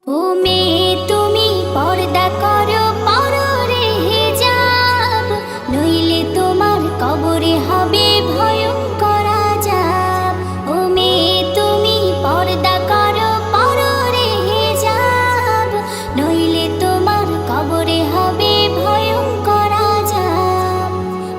ও মেয়ে তুমি পর্দা করো পরো রে হিজাব, নইলে তোমার কবরে হবে ভয়ঙ্কর আযাব। ও মেয়ে তুমি পর্দা করো পরো রে হিজাব, নইলে তোমার কবরে হবে ভয়ঙ্কর আযাব।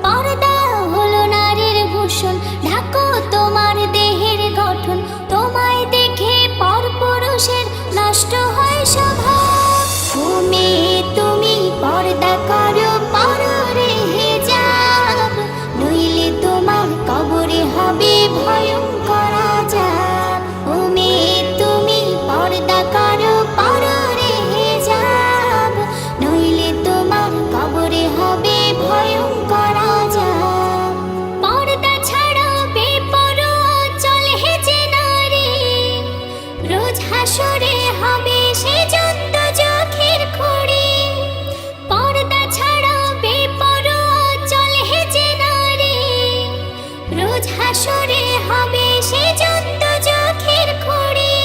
পর্দা হলো নারীর ভূষণ, ঢাকো তোমার দেহের গঠন, তোমায় দেখে পরপুরুষের নষ্ট হয় স্বভাব। ও মেয়ে তুমি পর্দা করো পরো রে হিজাব, নইলে তোমার কবরে হবে ভয়ঙ্কর আযাব। ও মেয়ে তুমি পর্দা করো পরো রে হিজাব, নইলে তোমার কবরে হবে ভয়ঙ্কর আযাব। পর্দা ছাড়া বেপরোয়া চলে যে নারী, রোজ হাসরে হবে সে যত চোখের খড়ি। পর্দা ছাড়া বেপরোয়া চলে যে নারী, রোজ হাসরে হবে সে যত চোখের খড়ি।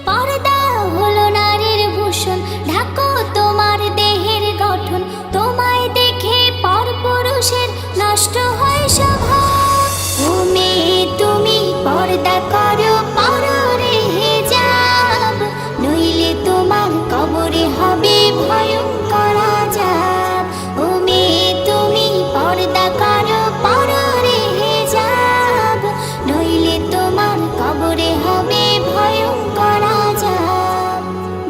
পর্দা হলো নারীর ভূষণ, ঢাকো তোমার দেহের গঠন, তোমায় দেখে পরপুরুষের নষ্ট হয় স্বভাব। ও মেয়ে তুমি পর্দা করো পরো রে হিজাব, নইলে তোমার কবরে হবে ভয়ঙ্কর আযাব। ও মেয়ে তুমি পর্দা করো পরো রে হিজাব, নইলে তোমার কবরে হবে ভয়ঙ্কর আযাব।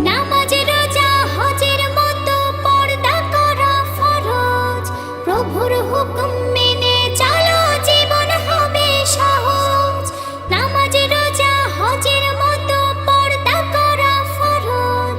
নামাজ রোজা হজের মতো পর্দা করা ফরজ, প্রভুর হুকুম মেনে চলো জীবন হবে সহজ। নামাজ রোজা হজের মতো পর্দা করা ফরজ,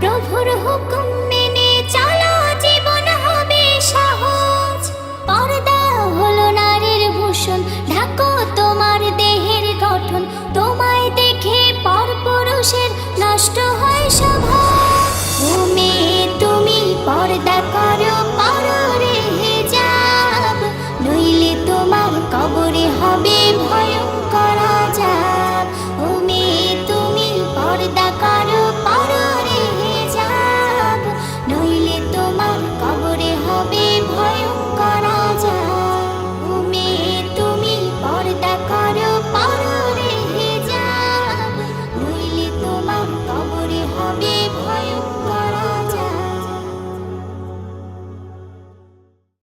প্রভুর হুকুম মেনে চলো জীবন হবে সহজ। পর্দা হলো নারীর ভূষণ, ঢাকো তোমার দেহের গঠন, তোমায় দেখে পরপুরুষের নষ্ট হয় স্বভাব। ও মেয়ে তুমি পর্দা করো পরো রে হিজাব, নইলে তোমার কবরে